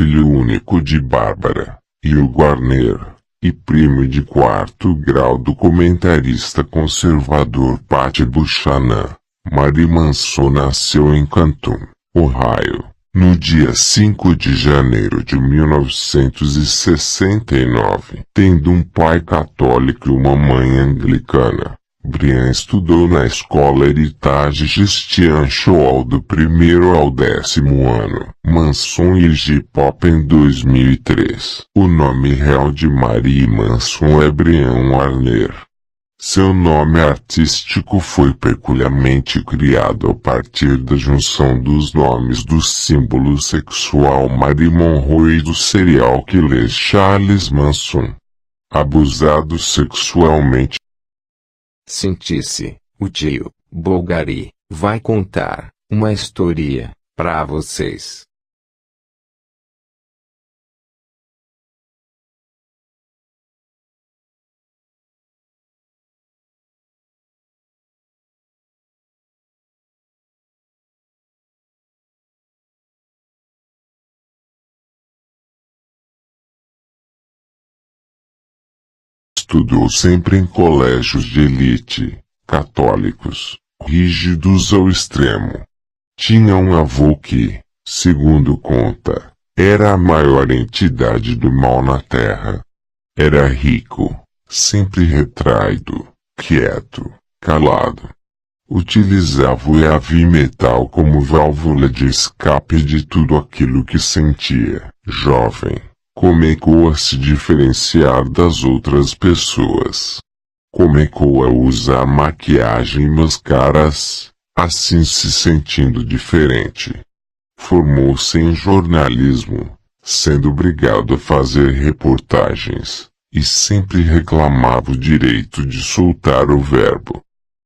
filho único de Bárbara, Hugh Garner, e primo de quarto grau do comentarista conservador Pat Buchanan. Marilyn Manson nasceu em Canton, Ohio, no dia 5 de janeiro de 1969, tendo um pai católico e uma mãe anglicana. Brian estudou na escola Heritage Christian School do 1º ao 10º ano, Manson e J-Pop em 2003. O nome real de Marilyn Manson é Brian Warner. Seu nome artístico foi peculiarmente criado a partir da junção dos nomes do símbolo sexual Marilyn Monroe e do serial killer Charles Manson. Abusado sexualmente. Sentisse, o tio Bulgari vai contar uma história pra vocês. Estudou sempre em colégios de elite, católicos, rígidos ao extremo. Tinha um avô que, segundo conta, era a maior entidade do mal na Terra. Era rico, sempre retraído, quieto, calado. Utilizava o heavy metal como válvula de escape de tudo aquilo que sentia. Jovem, começou a se diferenciar das outras pessoas. Começou a usar maquiagem e máscaras, assim se sentindo diferente. Formou-se em jornalismo, sendo obrigado a fazer reportagens, e sempre reclamava o direito de soltar o verbo.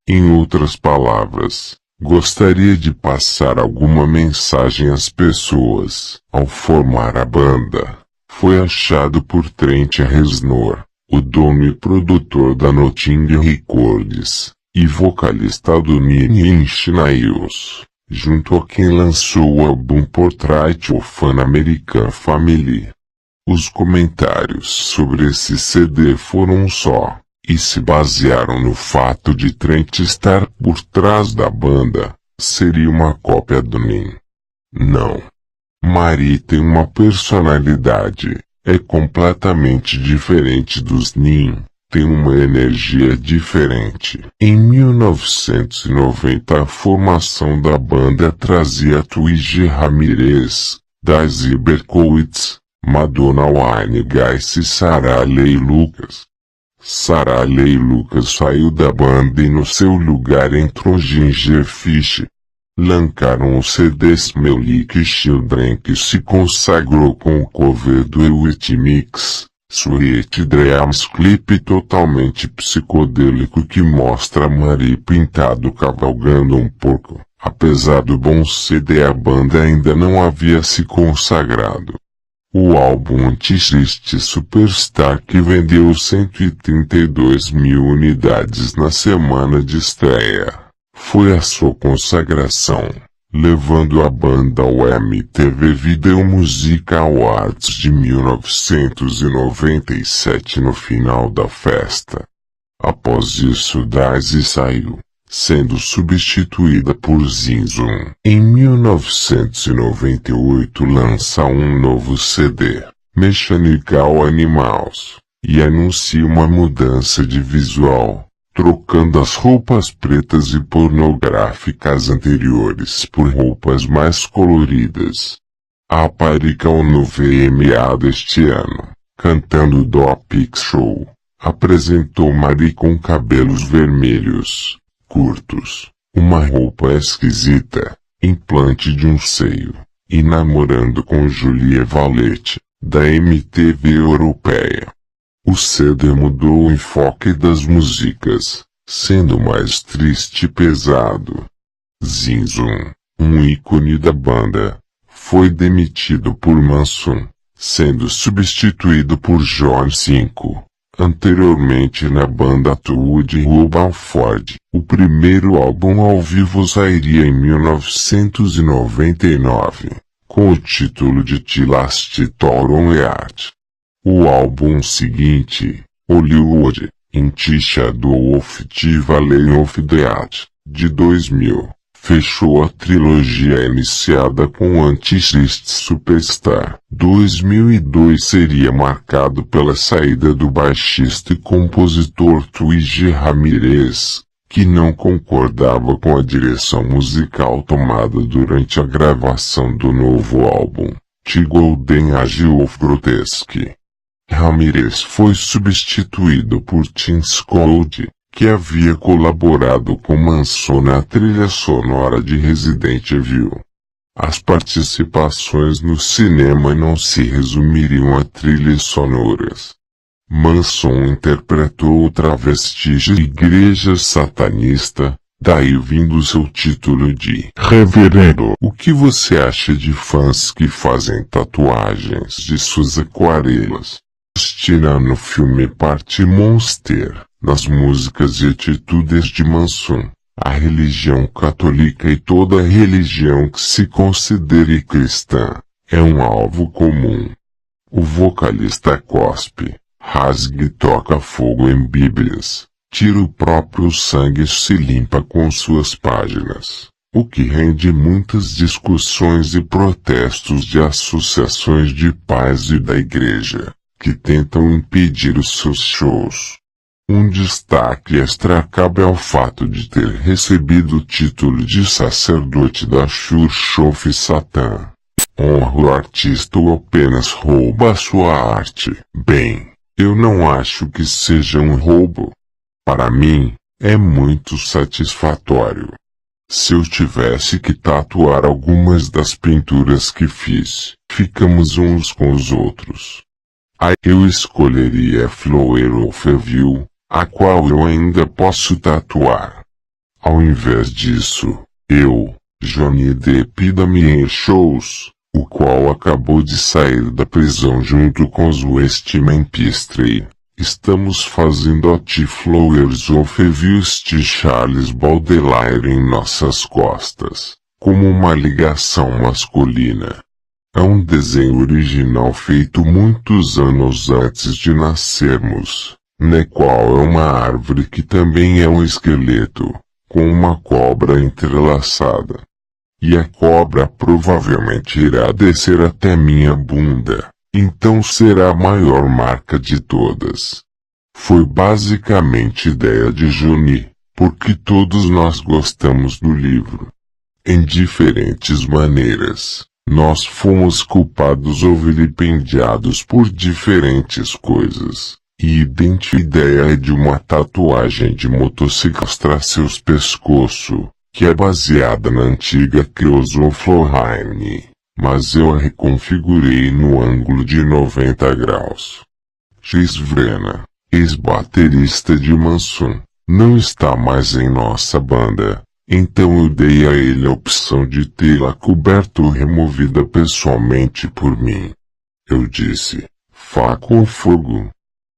Em outras palavras, gostaria de passar alguma mensagem às pessoas. Ao formar a banda, foi achado por Trent Reznor, o dono e produtor da Notting Records, e vocalista do Nine Inch Nails, junto a quem lançou o álbum Portrait of an American Family. Os comentários sobre esse CD foram só, e se basearam no fato de Trent estar por trás da banda. Seria uma cópia do Nin. Não. Marilyn tem uma personalidade, é completamente diferente dos Nin, tem uma energia diferente. Em 1990 a formação da banda trazia Twiggy Ramirez, Daisy Berkowitz, Madonna Winehouse e Sarah Lee Lucas. Sarah Lee Lucas saiu da banda e no seu lugar entrou Ginger Fish. Lançaram o CD Smell Like Children, que se consagrou com o cover do Eurythmics, Sweet Dreams, clipe totalmente psicodélico que mostra Marilyn pintado cavalgando um porco. Apesar do bom CD, a banda ainda não havia se consagrado. O álbum Antichrist Superstar, que vendeu 132 mil unidades na semana de estreia, foi a sua consagração, levando a banda ao MTV Video Music Awards de 1997 no final da festa. Após isso, Daisy saiu, sendo substituída por Zinzum. Em 1998 lança um novo CD, Mechanical Animals, e anuncia uma mudança de visual, trocando as roupas pretas e pornográficas anteriores por roupas mais coloridas. Aparical no VMA deste ano, cantando do Peak Show, apresentou Marilyn com cabelos vermelhos, curtos, uma roupa esquisita, implante de um seio, e namorando com Julie Valete, da MTV Europeia. O CD mudou o enfoque das músicas, sendo mais triste e pesado. Zinzum, um ícone da banda, foi demitido por Manson, sendo substituído por John Cinco, anteriormente na banda atuou de Ruben Ford. O primeiro álbum ao vivo sairia em 1999, com o título de The Last Town Eat. O álbum seguinte, Hollywood, in the Shadow of the Valley of Death, de 2000, fechou a trilogia iniciada com Antichrist Superstar. 2002 seria marcado pela saída do baixista e compositor Twiggy Ramirez, que não concordava com a direção musical tomada durante a gravação do novo álbum, The Golden Age of Grotesque. Ramirez foi substituído por Tim Scott, que havia colaborado com Manson na trilha sonora de Resident Evil. As participações no cinema não se resumiriam a trilhas sonoras. Manson interpretou o travesti de igreja satanista, daí vindo seu título de Reverendo. O que você acha de fãs que fazem tatuagens de suas aquarelas? Tirando no filme Party Monster, nas músicas e atitudes de Manson, a religião católica e toda religião que se considere cristã é um alvo comum. O vocalista cospe, rasga e toca fogo em bíblias, tira o próprio sangue e se limpa com suas páginas, o que rende muitas discussões e protestos de associações de pais e da igreja, que tentam impedir os seus shows. Um destaque extra cabe ao fato de ter recebido o título de sacerdote da Church of Satan. Honra o artista ou apenas rouba a sua arte? Bem, eu não acho que seja um roubo. Para mim, é muito satisfatório. Se eu tivesse que tatuar algumas das pinturas que fiz, ficamos uns com os outros. Aí eu escolheria Flower of Evil, a qual eu ainda posso tatuar. Ao invés disso, eu, Johnny Depp da Minha Shows, o qual acabou de sair da prisão junto com os Westman Pistre, estamos fazendo a The Flowers of Evil de Charles Baudelaire em nossas costas, como uma ligação masculina. É um desenho original feito muitos anos antes de nascermos, na qual é uma árvore que também é um esqueleto, com uma cobra entrelaçada. E a cobra provavelmente irá descer até minha bunda, então será a maior marca de todas. Foi basicamente ideia de Johnny, porque todos nós gostamos do livro. Em diferentes maneiras. Nós fomos culpados ou vilipendiados por diferentes coisas, e a ideia é de uma tatuagem de motociclistas seus pescoço, que é baseada na antiga Kreuzoflohheim, mas eu a reconfigurei no ângulo de 90 graus. Chris Vrenna, ex-baterista de Manson, não está mais em nossa banda. Então eu dei a ele a opção de tê-la coberta ou removida pessoalmente por mim. Eu disse, faca ou fogo?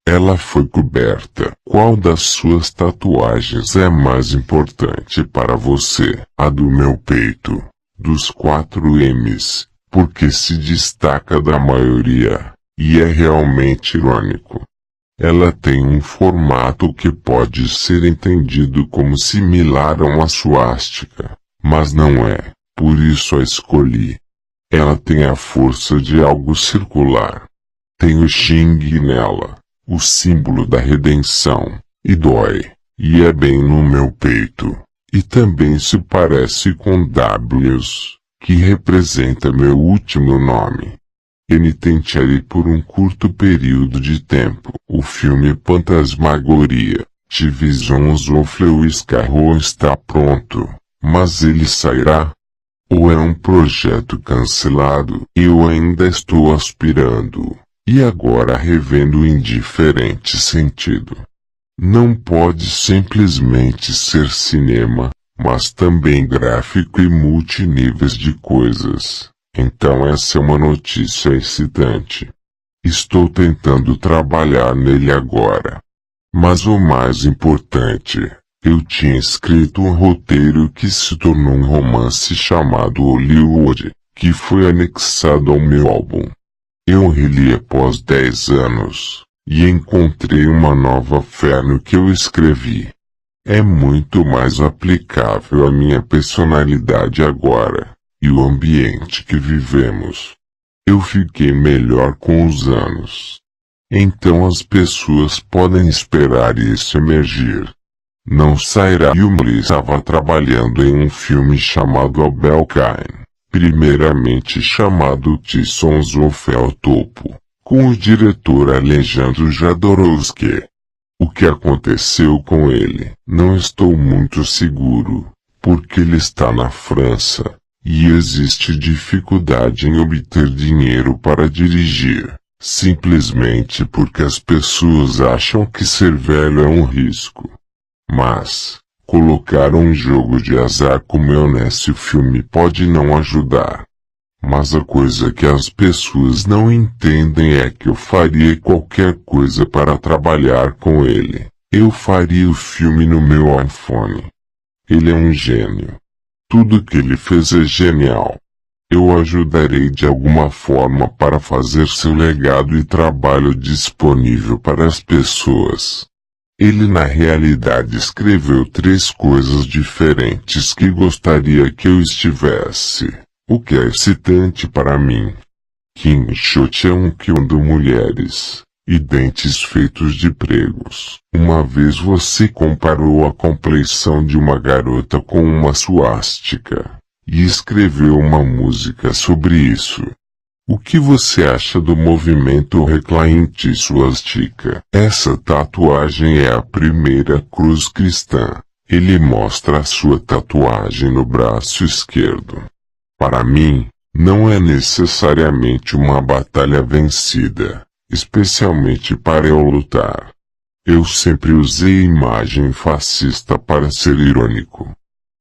Ela foi coberta. Qual das suas tatuagens é mais importante para você? A do meu peito, dos 4 M's, porque se destaca da maioria, e é realmente irônico. Ela tem um formato que pode ser entendido como similar a uma suástica, mas não é, por isso a escolhi. Ela tem a força de algo circular. Tem o Xing nela, o símbolo da redenção, e dói, e é bem no meu peito, e também se parece com W's, que representa meu último nome. Penitenciário por um curto período de tempo. O filme Fantasmagoria, Divisions of Lewis Carroll está pronto, mas ele sairá? Ou é um projeto cancelado? Eu ainda estou aspirando, e agora revendo em diferente sentido. Não pode simplesmente ser cinema, mas também gráfico e multiníveis de coisas. Então essa é uma notícia excitante. Estou tentando trabalhar nele agora. Mas o mais importante, eu tinha escrito um roteiro que se tornou um romance chamado Hollywood, que foi anexado ao meu álbum. Eu reli após 10 anos, e encontrei uma nova fé no que eu escrevi. É muito mais aplicável à minha personalidade agora, e o ambiente que vivemos. Eu fiquei melhor com os anos. Então as pessoas podem esperar isso emergir. Não sairá. Yumli estava trabalhando em um filme chamado Abelkain, primeiramente chamado The Sons of El Topo, com o diretor Alejandro Jodorowsky. O que aconteceu com ele? Não estou muito seguro, porque ele está na França, e existe dificuldade em obter dinheiro para dirigir, simplesmente porque as pessoas acham que ser velho é um risco. Mas, colocar um jogo de azar como eu nesse filme pode não ajudar. Mas a coisa que as pessoas não entendem é que eu faria qualquer coisa para trabalhar com ele. Eu faria o filme no meu iPhone. Ele é um gênio. Tudo que ele fez é genial. Eu ajudarei de alguma forma para fazer seu legado e trabalho disponível para as pessoas. Ele na realidade escreveu 3 coisas diferentes que gostaria que eu estivesse, o que é excitante para mim. King Shot é um quiondo mulheres, e dentes feitos de pregos. Uma vez você comparou a compleição de uma garota com uma suástica, e escreveu uma música sobre isso. O que você acha do movimento Reclainte Suástica? Essa tatuagem é a primeira cruz cristã. Ele mostra a sua tatuagem no braço esquerdo. Para mim, não é necessariamente uma batalha vencida, especialmente para eu lutar. Eu sempre usei a imagem fascista para ser irônico.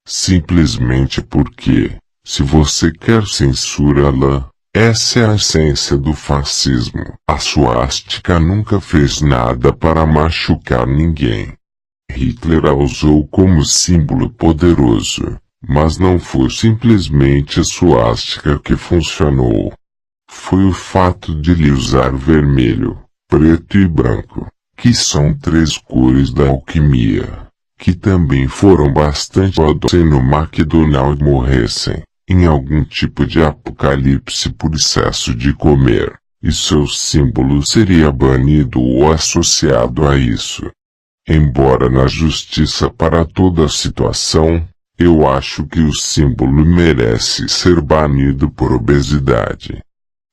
Simplesmente porque, se você quer censurá-la, essa é a essência do fascismo. A suástica nunca fez nada para machucar ninguém. Hitler a usou como símbolo poderoso, mas não foi simplesmente a suástica que funcionou. Foi o fato de ele usar vermelho, preto e branco, que são 3 cores da alquimia, que também foram bastante usadas se no McDonald's morressem em algum tipo de apocalipse por excesso de comer, e seu símbolo seria banido ou associado a isso. Embora na justiça para toda a situação, eu acho que o símbolo merece ser banido por obesidade.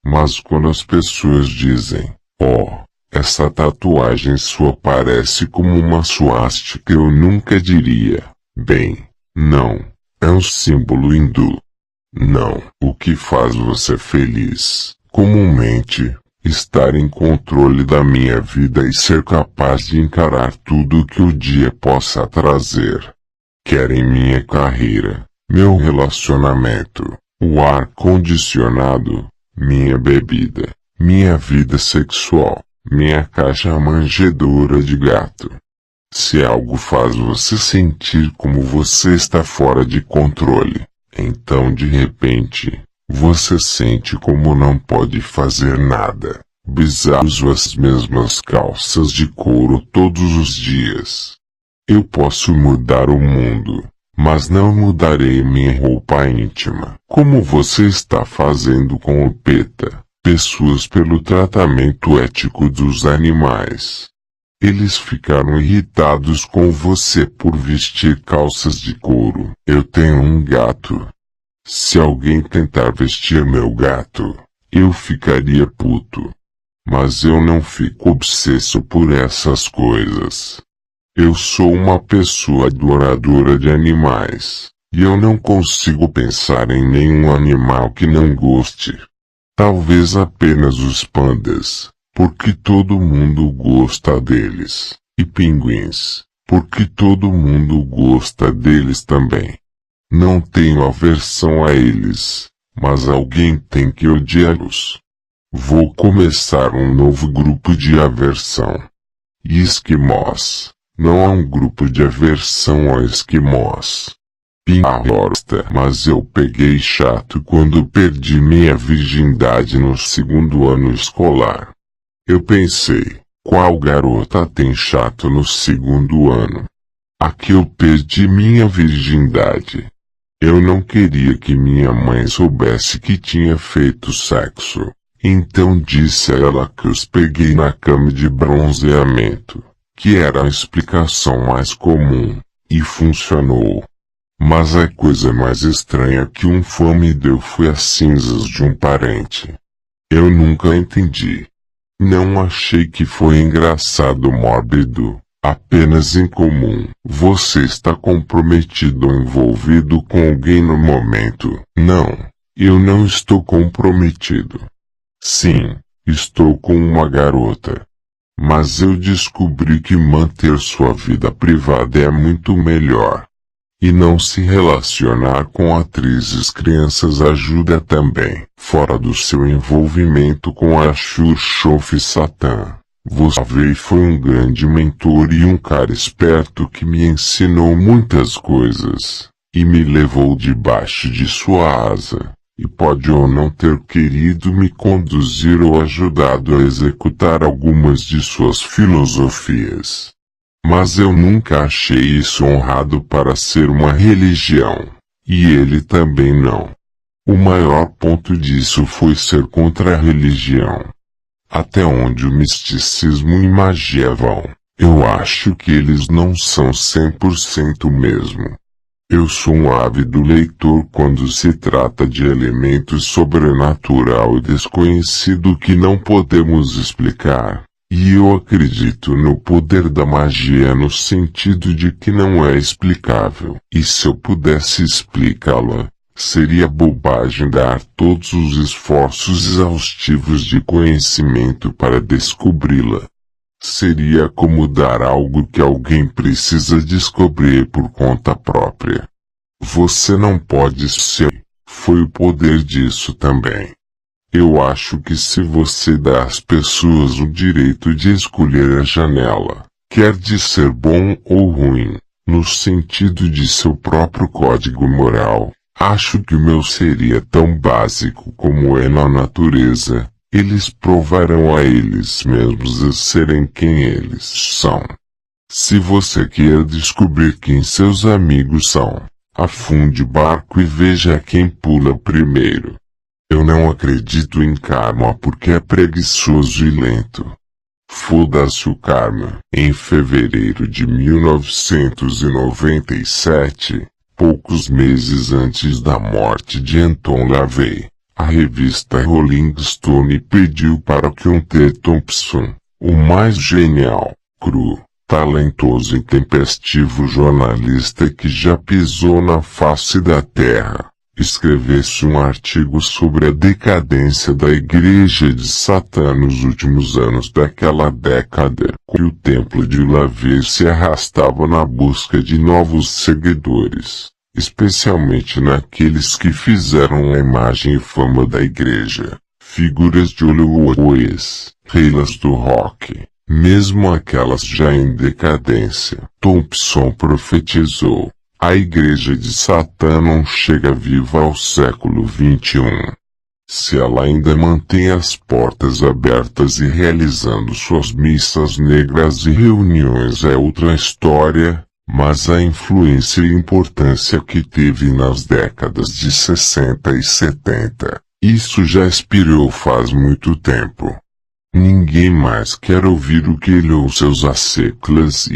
Mas quando as pessoas dizem, essa tatuagem sua parece como uma suástica, eu nunca diria, bem, não, é um símbolo hindu. Não, o que faz você feliz, comumente, estar em controle da minha vida e ser capaz de encarar tudo o que o dia possa trazer. Querem minha carreira, meu relacionamento, o ar-condicionado, minha bebida, minha vida sexual, minha caixa manjedoura de gato. Se algo faz você sentir como você está fora de controle, então de repente, você sente como não pode fazer nada. Bizarro, uso as mesmas calças de couro todos os dias. Eu posso mudar o mundo, mas não mudarei minha roupa íntima. Como você está fazendo com o PETA, pessoas pelo tratamento ético dos animais. Eles ficaram irritados com você por vestir calças de couro. Eu tenho um gato. Se alguém tentar vestir meu gato, eu ficaria puto. Mas eu não fico obsesso por essas coisas. Eu sou uma pessoa adoradora de animais, e eu não consigo pensar em nenhum animal que não goste. Talvez apenas os pandas, porque todo mundo gosta deles, e pinguins, porque todo mundo gosta deles também. Não tenho aversão a eles, mas alguém tem que odiá-los. Vou começar um novo grupo de aversão. Esquimós. Não há um grupo de aversão a esquimós. Pinhorosta, mas eu peguei chato quando perdi minha virgindade no segundo ano escolar. Eu pensei, qual garota tem chato no segundo ano? Aqui eu perdi minha virgindade. Eu não queria que minha mãe soubesse que tinha feito sexo. Então disse a ela que os peguei na cama de bronzeamento, que era a explicação mais comum, e funcionou. Mas a coisa mais estranha que um fã me deu foi as cinzas de um parente. Eu nunca entendi. Não achei que foi engraçado ou mórbido, apenas incomum. Você está comprometido ou envolvido com alguém no momento? Não, eu não estou comprometido. Sim, estou com uma garota. Mas eu descobri que manter sua vida privada é muito melhor. E não se relacionar com atrizes crianças ajuda também. Fora do seu envolvimento com a Xuxof Satã, você foi um grande mentor e um cara esperto que me ensinou muitas coisas, e me levou debaixo de sua asa, e pode ou não ter querido me conduzir ou ajudado a executar algumas de suas filosofias. Mas eu nunca achei isso honrado para ser uma religião, e ele também não. O maior ponto disso foi ser contra a religião. Até onde o misticismo e magia vão, eu acho que eles não são 100% mesmo. Eu sou um ávido leitor quando se trata de elementos sobrenatural e desconhecido que não podemos explicar. E eu acredito no poder da magia no sentido de que não é explicável. E se eu pudesse explicá-la, seria bobagem dar todos os esforços exaustivos de conhecimento para descobri-la. Seria como dar algo que alguém precisa descobrir por conta própria. Você não pode ser. Foi o poder disso também. Eu acho que se você dá às pessoas o direito de escolher a janela, quer de ser bom ou ruim, no sentido de seu próprio código moral, acho que o meu seria tão básico como é na natureza, eles provarão a eles mesmos a serem quem eles são. Se você quer descobrir quem seus amigos são, afunde barco e veja quem pula primeiro. Eu não acredito em karma porque é preguiçoso e lento. Foda-se o karma. Em fevereiro de 1997, poucos meses antes da morte de Anton LaVey, a revista Rolling Stone pediu para que um T. Thompson, o mais genial, cru, talentoso e intempestivo jornalista que já pisou na face da Terra, escrevesse um artigo sobre a decadência da Igreja de Satã nos últimos anos daquela década, que o templo de LaVey se arrastava na busca de novos seguidores, especialmente naqueles que fizeram a imagem e fama da Igreja, figuras de Hollywood, reinas do rock, mesmo aquelas já em decadência. Thompson profetizou: a Igreja de Satã não chega viva ao século XXI. Se ela ainda mantém as portas abertas e realizando suas missas negras e reuniões é outra história, mas a influência e importância que teve nas décadas de 60 e 70, isso já expirou faz muito tempo. Ninguém mais quer ouvir o que ele ou seus asseclas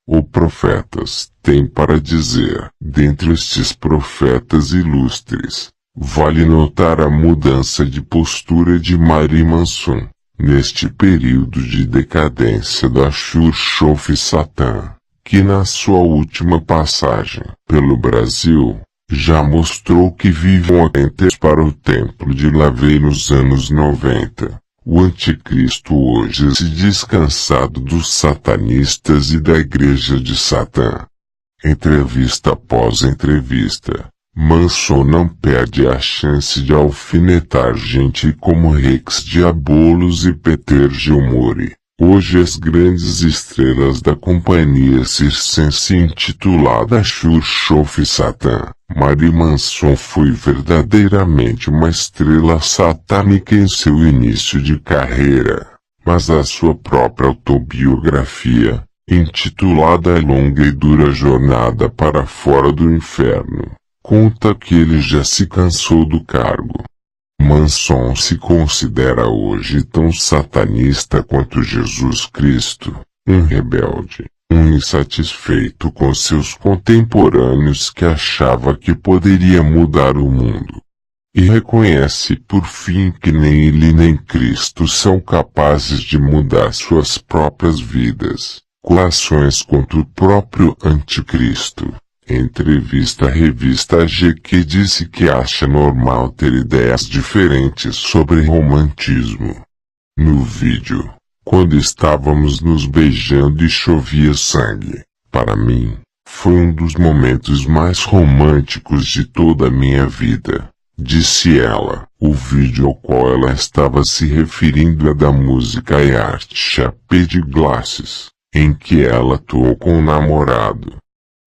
ou profetas têm para dizer. Dentre estes profetas ilustres, vale notar a mudança de postura de Marilyn Manson, neste período de decadência da Xuxof Satã, que na sua última passagem pelo Brasil, já mostrou que vivam atentes para o templo de LaVey nos anos 90. O anticristo hoje se diz cansado dos satanistas e da Igreja de Satã. Entrevista após entrevista, Manson não perde a chance de alfinetar gente como Rex Diabolos e Peter Gilmore, Hoje as grandes estrelas da companhia circense intitulada Xurxof Satan, Marilyn Manson foi verdadeiramente uma estrela satânica em seu início de carreira, mas a sua própria autobiografia, intitulada A Longa e Dura Jornada para Fora do Inferno, conta que ele já se cansou do cargo. Manson se considera hoje tão satanista quanto Jesus Cristo, um rebelde, um insatisfeito com seus contemporâneos que achava que poderia mudar o mundo. E reconhece por fim que nem ele nem Cristo são capazes de mudar suas próprias vidas, corações contra o próprio anticristo. Em entrevista à revista GQ disse que acha normal ter ideias diferentes sobre romantismo. No vídeo, quando estávamos nos beijando e chovia sangue, para mim, foi um dos momentos mais românticos de toda a minha vida, disse ela. O vídeo ao qual ela estava se referindo é da música I Art Chapé de Glasses, em que ela atuou com o namorado.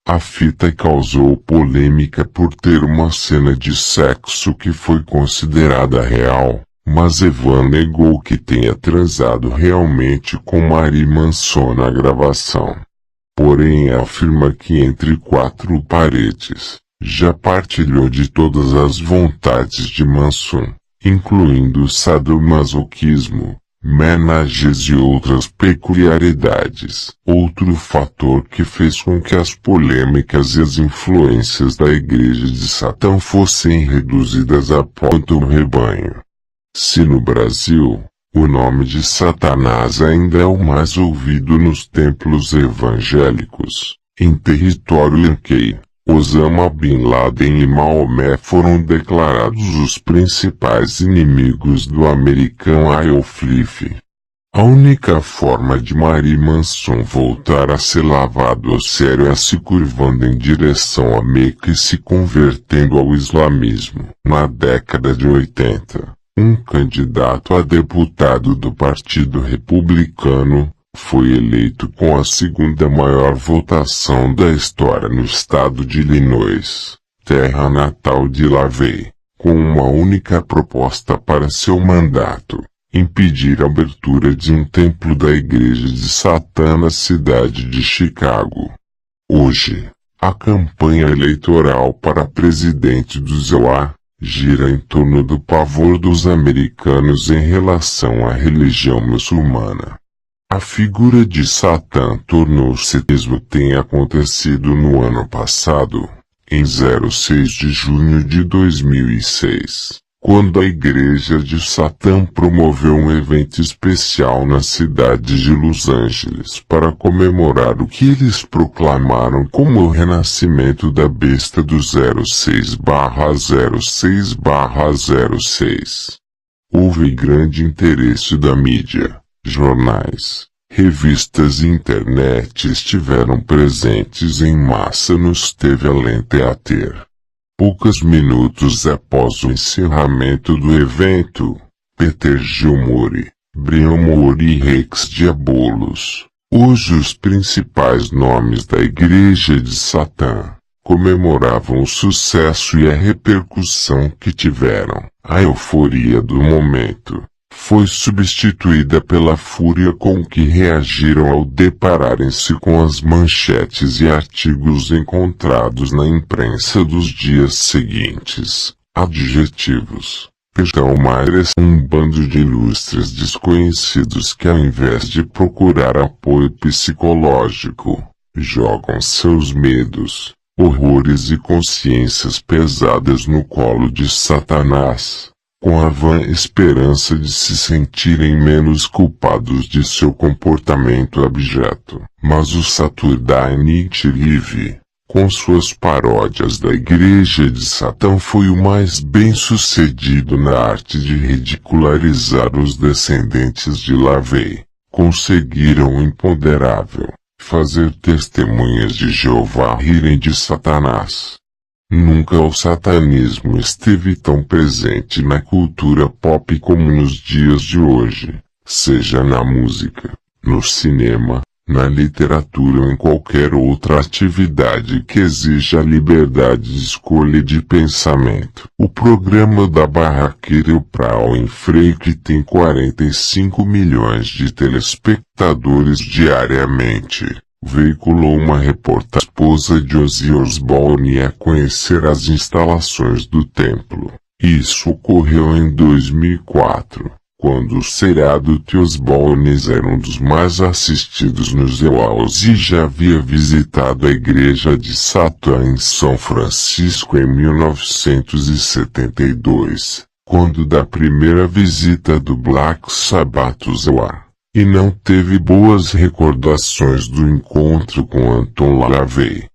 A fita causou polêmica por ter uma cena de sexo que foi considerada real, mas Evan negou que tenha transado realmente com Marilyn Manson na gravação. Porém afirma que entre quatro paredes, já partilhou de todas as vontades de Manson, incluindo sadomasoquismo, menagens e outras peculiaridades. Outro fator que fez com que as polêmicas e as influências da Igreja de Satã fossem reduzidas a pó do rebanho. Se no Brasil, o nome de Satanás ainda é o mais ouvido nos templos evangélicos, em território Yankee, Osama Bin Laden e Maomé foram declarados os principais inimigos do americano Al-Flif. A única forma de Marilyn Manson voltar a ser lavado a sério é se curvando em direção a Meca e se convertendo ao islamismo. Na década de 80, um candidato a deputado do Partido Republicano foi eleito com a segunda maior votação da história no estado de Illinois, terra natal de LaVey, com uma única proposta para seu mandato: impedir a abertura de um templo da Igreja de Satã na cidade de Chicago. Hoje, a campanha eleitoral para presidente dos USA gira em torno do pavor dos americanos em relação à religião muçulmana. A figura de Satã tornou-se mesmo tem acontecido no ano passado, em 6 de junho de 2006, quando a Igreja de Satã promoveu um evento especial na cidade de Los Angeles para comemorar o que eles proclamaram como o renascimento da besta do 06/06/06. Houve grande interesse da mídia. Jornais, revistas e internet estiveram presentes em massa no Steve Allen Theater. Poucos minutos após o encerramento do evento, Peter Gilmore, Brian Moore e Rex Diabolos, hoje os principais nomes da Igreja de Satã, comemoravam o sucesso e a repercussão que tiveram. A euforia do momento foi substituída pela fúria com que reagiram ao depararem-se com as manchetes e artigos encontrados na imprensa dos dias seguintes. Adjetivos: Petalmeiras, um bando de ilustres desconhecidos que ao invés de procurar apoio psicológico, jogam seus medos, horrores e consciências pesadas no colo de Satanás, com a vã esperança de se sentirem menos culpados de seu comportamento abjeto. Mas o Saturday Night Live, com suas paródias da Igreja de Satã, foi o mais bem-sucedido na arte de ridicularizar os descendentes de LaVey. Conseguiram o imponderável: fazer testemunhas de Jeová rirem de Satanás. Nunca o satanismo esteve tão presente na cultura pop como nos dias de hoje, seja na música, no cinema, na literatura ou em qualquer outra atividade que exija a liberdade de escolha e de pensamento. O programa da Barraqueira Prau em Freire tem 45 milhões de telespectadores diariamente. Veiculou uma reportagem. A esposa de Ozzy Osbourne a conhecer as instalações do templo. Isso ocorreu em 2004. Quando o seriado The Osbournes era um dos mais assistidos nos Ozzy já havia visitado a igreja de Satã em São Francisco em 1972, quando da primeira visita do Black Sabbath ao e não teve boas recordações do encontro com Anton LaVey.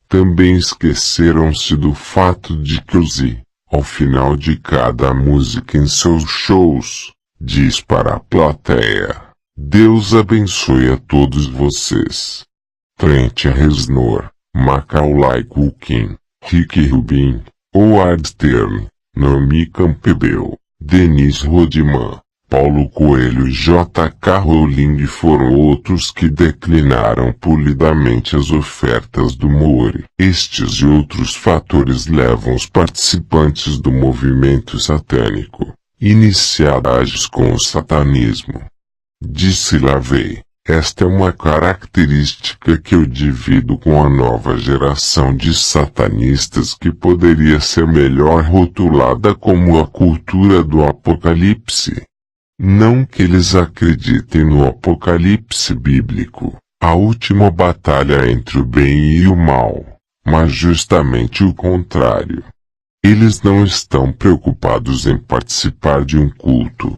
Também esqueceram-se do fato de que Ozzy, ao final de cada música em seus shows, diz para a plateia: Deus abençoe a todos vocês. Trent Reznor, Macaulay Culkin, Rick Rubin, Howard Stern, Naomi Campbell, Dennis Rodman, Paulo Coelho e J.K. Rowling foram outros que declinaram polidamente as ofertas do Moore. Estes e outros fatores levam os participantes do movimento satânico, iniciados com o satanismo. Disse LaVey: esta é uma característica que eu divido com a nova geração de satanistas que poderia ser melhor rotulada como a cultura do apocalipse. Não que eles acreditem no apocalipse bíblico, a última batalha entre o bem e o mal, mas justamente o contrário. Eles não estão preocupados em participar de um culto.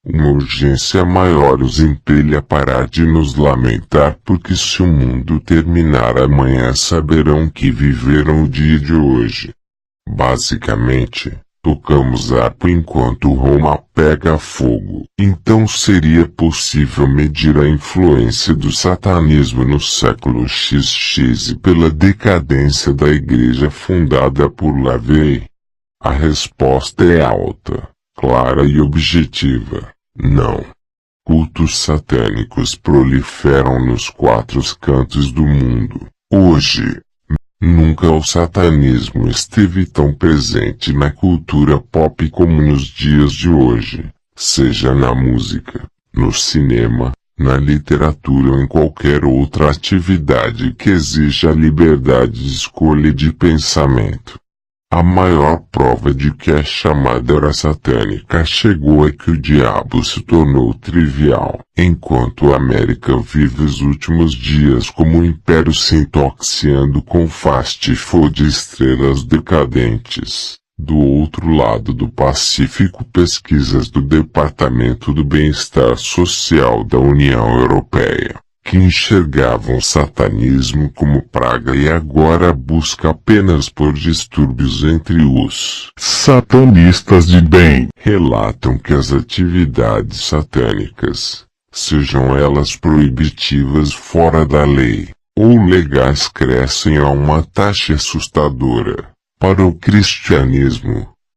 Uma urgência maior os impele a parar de nos lamentar porque se o mundo terminar amanhã saberão que viveram o dia de hoje. Basicamente, tocamos harpa enquanto Roma pega fogo. Então seria possível medir a influência do satanismo no século XX e pela decadência da igreja fundada por LaVey? A resposta é alta, clara e objetiva: não. Cultos satânicos proliferam nos quatro cantos do mundo. Hoje, nunca o satanismo esteve tão presente na cultura pop como nos dias de hoje, seja na música, no cinema, na literatura ou em qualquer outra atividade que exija a liberdade de escolha e de pensamento. A maior prova de que a chamada era satânica chegou é que o diabo se tornou trivial, enquanto a América vive os últimos dias como um império se intoxicando com fast food e estrelas decadentes. Do outro lado do Pacífico, pesquisas do Departamento do Bem-Estar Social da União Europeia, que enxergavam o satanismo como praga e agora busca apenas por distúrbios entre os satanistas de bem, relatam que as atividades satânicas, sejam elas proibitivas fora da lei, ou legais, crescem a uma taxa assustadora. Para o cristianismo,